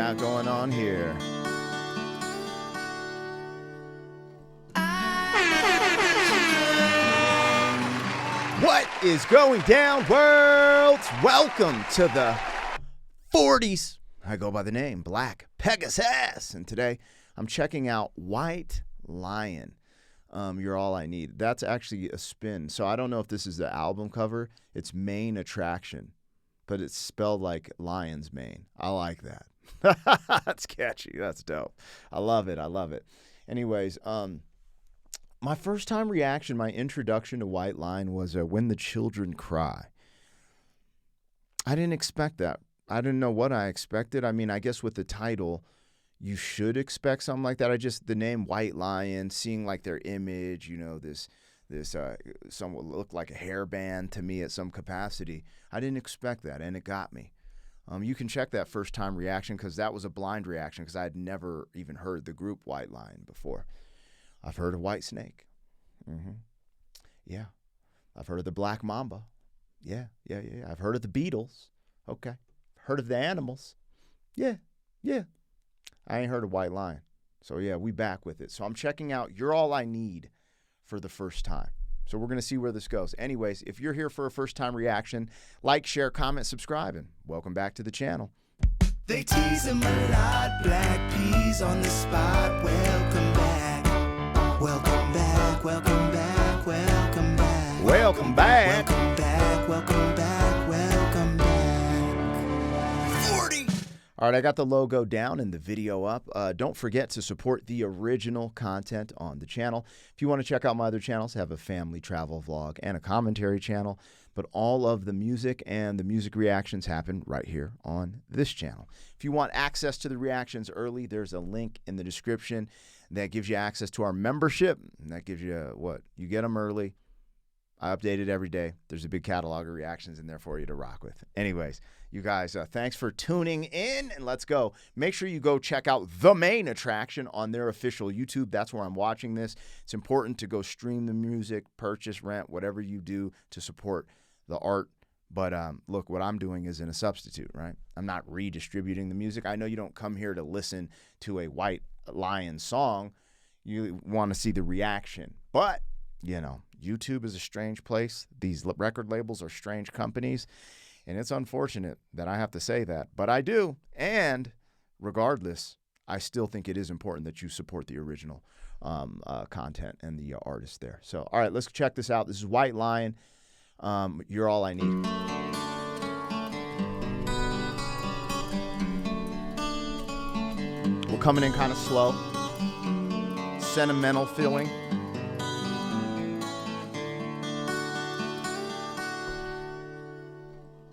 got going on here? What is going down, world? Welcome to the 40s. I go by the name Black Pegasus, and today I'm checking out White Lion. You're All I Need. That's actually a spin. So I don't know if this is the album cover. It's Main Attraction, but it's spelled like lion's mane. I like that. That's catchy. That's dope. I love it. I love it. Anyways, my first time reaction, my introduction to White Lion was When the Children Cry. I didn't expect that. I didn't know what I expected. I mean, I guess with the title, you should expect something like that. The name White Lion, seeing like their image, you know, this somewhat looked like a hairband to me at some capacity. I didn't expect that, and it got me. You can check that first time reaction because that was a blind reaction because I had never even heard the group White Lion before. I've heard of White Snake. Yeah. I've heard of the Black Mamba. Yeah. I've heard of the Beatles. Okay. Heard of the Animals. Yeah. I ain't heard of White Lion. So, yeah, we back with it. So I'm checking out You're All I Need for the first time. So we're going to see where this goes. Anyways, if you're here for a first-time reaction, like, share, comment, subscribe, and welcome back to the channel. They tease him a lot, black peas on the spot. Welcome back, welcome back, welcome back, welcome back. Welcome back. Welcome back, welcome back, welcome back. 40. All right, I got the logo down and the video up. Don't forget to support the original content on the channel. If you want to check out my other channels, I have a family travel vlog and a commentary channel. But all of the music and the music reactions happen right here on this channel. If you want access to the reactions early, there's a link in the description that gives you access to our membership. And that gives you what? You get them early. I update it every day. There's a big catalog of reactions in there for you to rock with. Anyways, you guys, thanks for tuning in, and let's go. Make sure you go check out The Main Attraction on their official YouTube. That's where I'm watching this. It's important to go stream the music, purchase, rent, whatever you do to support the art. But look, what I'm doing isn't a substitute, right? I'm not redistributing the music. I know you don't come here to listen to a White Lion song. You want to see the reaction. But, you know, YouTube is a strange place. These record labels are strange companies. And it's unfortunate that I have to say that. But I do. And regardless, I still think it is important that you support the original content and the artist there. So, all right, let's check this out. This is White Lion. You're All I Need. We're coming in kind of slow. Sentimental feeling.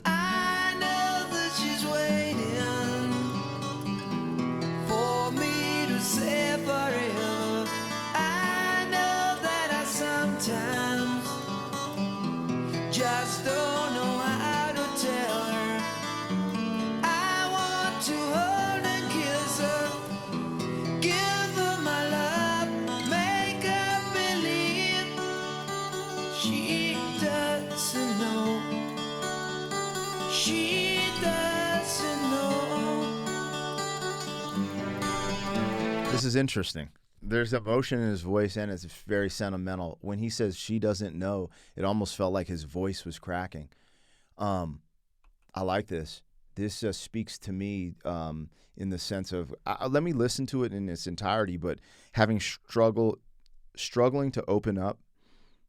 I know that she's waiting for me to say forever. I know that I sometimes just don't know how to tell her. I want to hold and kiss her, give her my love, make her believe she doesn't know. She doesn't know. This is interesting. There's emotion in his voice, and it's very sentimental. When he says she doesn't know, it almost felt like his voice was cracking. I like this. This speaks to me in the sense of, let me listen to it in its entirety, but having struggling to open up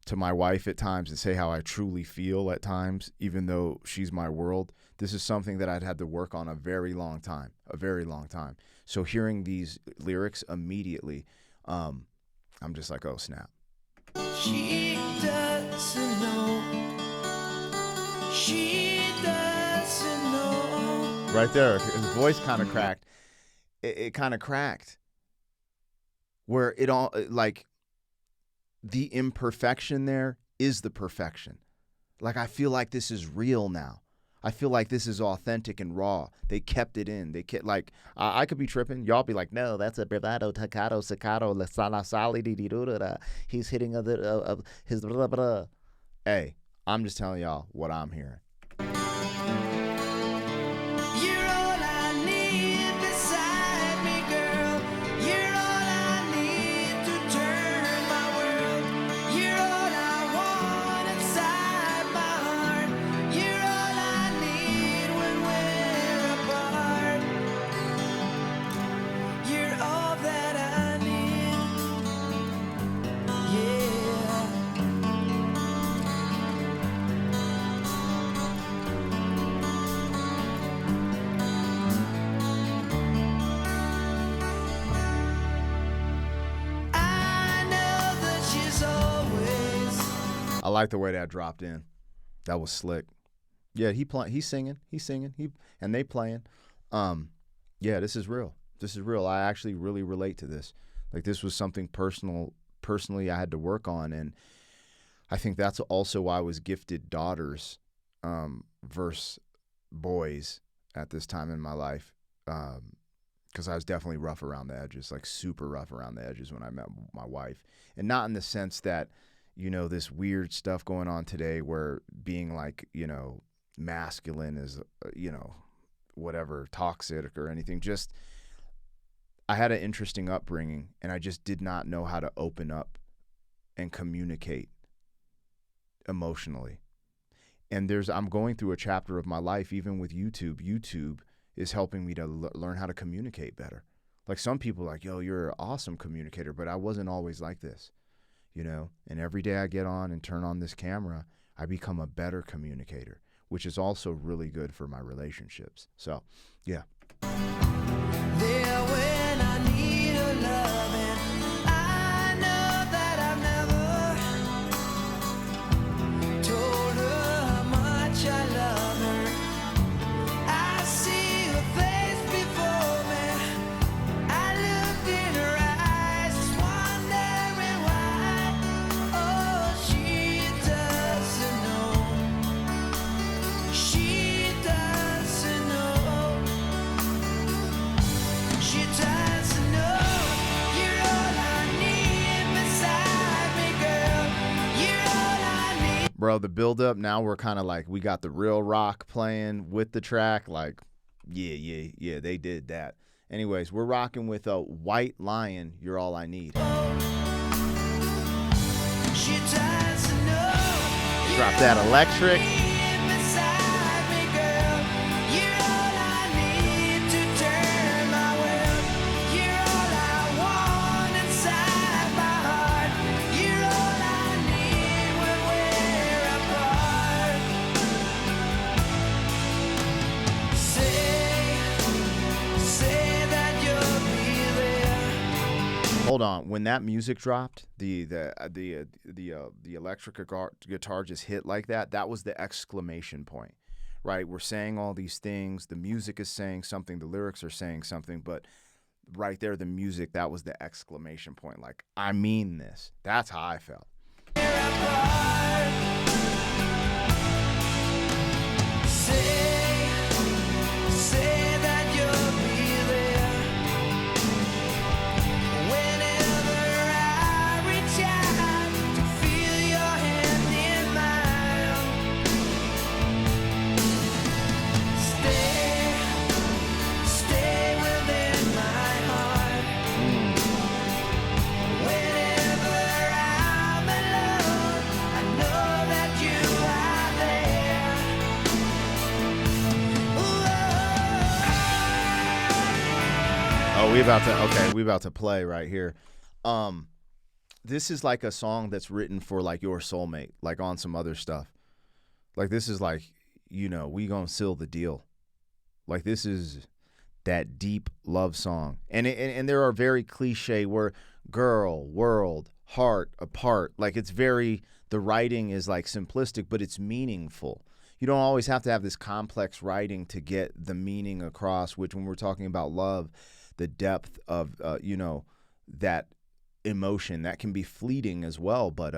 to my wife at times and say how I truly feel at times, even though she's my world. This is something that I'd had to work on a very long time. So hearing these lyrics immediately, I'm just like, oh, snap. She doesn't know. She doesn't know. Right there, his voice kind of cracked. It kind of cracked. Where it all, like, the imperfection there is the perfection. Like, I feel like this is real now. I feel like this is authentic and raw. They kept it in. They kept, like, I could be tripping. Y'all be like, no, that's a bravado, tacado, staccato, la sala sali di di da. He's hitting his blah blah. Hey, I'm just telling y'all what I'm hearing. You're all I need. This I like the way that dropped in. That was slick. Yeah, he's singing, and they playing. Yeah, this is real. This is real. I actually really relate to this. Like, this was something personally I had to work on, and I think that's also why I was gifted daughters versus boys at this time in my life, because I was definitely rough around the edges, like super rough around the edges when I met my wife. And not in the sense that, this weird stuff going on today where being like, masculine is, whatever, toxic or anything. Just, I had an interesting upbringing, and I just did not know how to open up and communicate emotionally. And I'm going through a chapter of my life, even with YouTube. YouTube is helping me to learn how to communicate better. Like, some people are like, yo, you're an awesome communicator, but I wasn't always like this, And every day I get on and turn on this camera, I become a better communicator, which is also really good for my relationships. So, yeah. There when I need her loving, I know that I've never told her how much I love her. I see her face before me, I looked in her eyes, just wondering why. Oh, she doesn't know. She doesn't know. She doesn't know. You're all I need beside me, girl. You're all I need. Bro, the build up, now we're kind of like, we got the real rock playing with the track. Like, yeah, they did that. Anyways, we're rocking with a White Lion, You're All I Need. She doesn't know. Drop that electric. Beside me, girl. You're all I need to turn my world. You're all I want inside my heart. You're all I need when we're apart. Say that you'll be there. Hold on. When that music dropped, the electric guitar just hit like that. That was the exclamation point, right? We're saying all these things. The music is saying something. The lyrics are saying something. But right there, the music, that was the exclamation point. Like, I mean this. That's how I felt. Say that you'll be there whenever I reach out to feel your hand in mine. Stay within my heart. Whenever I'm alone, I know that you are there. Oh, we about to play right here. This is like a song that's written for like your soulmate, like on some other stuff. Like, this is like, we gonna seal the deal. Like, this is that deep love song. And there are very cliche where girl, world, heart, apart. Like, it's very, the writing is like simplistic, but it's meaningful. You don't always have to have this complex writing to get the meaning across, which when we're talking about love, the depth of, that emotion, that can be fleeting as well. But,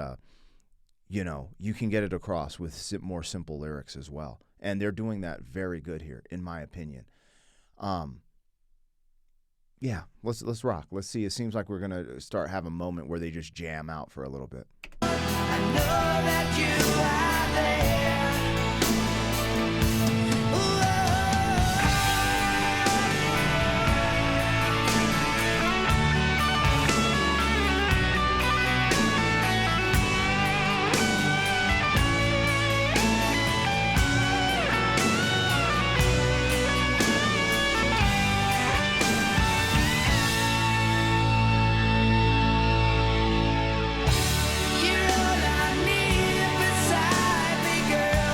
you can get it across with more simple lyrics as well. And they're doing that very good here, in my opinion. Yeah, let's rock. Let's see. It seems like we're gonna start have a moment where they just jam out for a little bit. I know that you are there. You're all I need beside me, girl.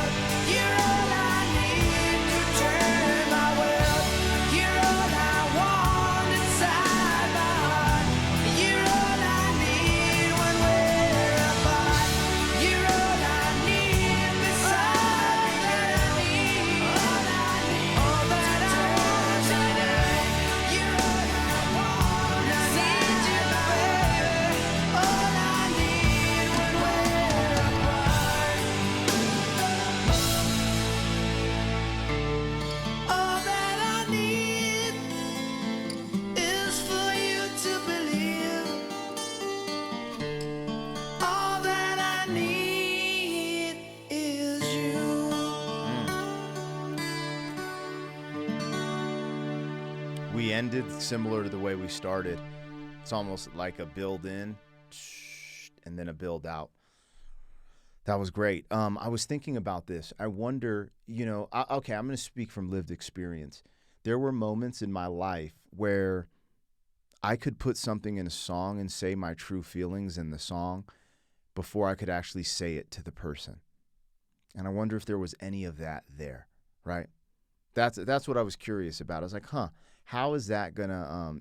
ended similar to the way we started. It's almost like a build in and then a build out. That was great. I was thinking about this. I wonder, okay, I'm going to speak from lived experience. There were moments in my life where I could put something in a song and say my true feelings in the song before I could actually say it to the person. And I wonder if there was any of that there, right? That's what I was curious about. I was like, how is that gonna,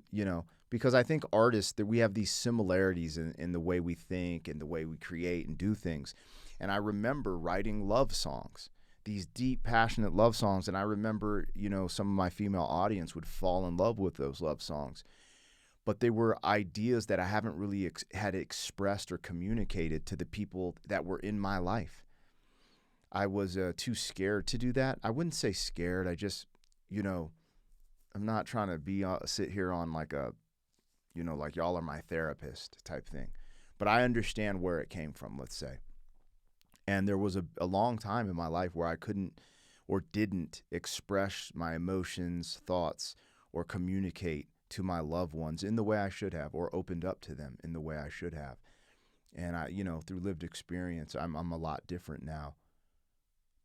because I think artists, that we have these similarities in the way we think and the way we create and do things. And I remember writing love songs, these deep, passionate love songs. And I remember, some of my female audience would fall in love with those love songs. But they were ideas that I haven't really had expressed or communicated to the people that were in my life. I was too scared to do that. I wouldn't say scared. I just, I'm not trying to sit here on like a, like y'all are my therapist type thing. But I understand where it came from, let's say. And there was a long time in my life where I couldn't or didn't express my emotions, thoughts, or communicate to my loved ones in the way I should have, or opened up to them in the way I should have. And I, through lived experience, I'm a lot different now.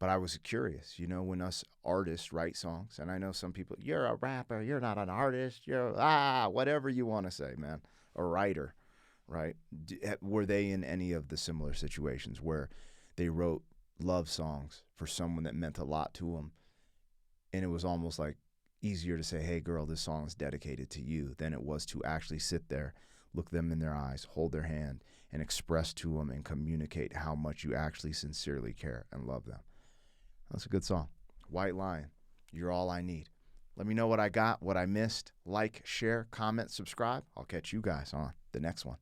But I was curious, when us artists write songs, and I know some people, you're a rapper, you're not an artist, you're, whatever you want to say, man, a writer, right? Were they in any of the similar situations where they wrote love songs for someone that meant a lot to them, and it was almost like easier to say, hey, girl, this song is dedicated to you, than it was to actually sit there, look them in their eyes, hold their hand, and express to them and communicate how much you actually sincerely care and love them. That's a good song. White Lion, You're All I Need. Let me know what I got, what I missed. Like, share, comment, subscribe. I'll catch you guys on the next one.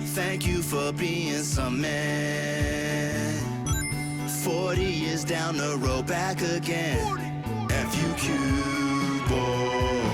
Thank you for being some man. 40 years down the road, back again. FUQ boy.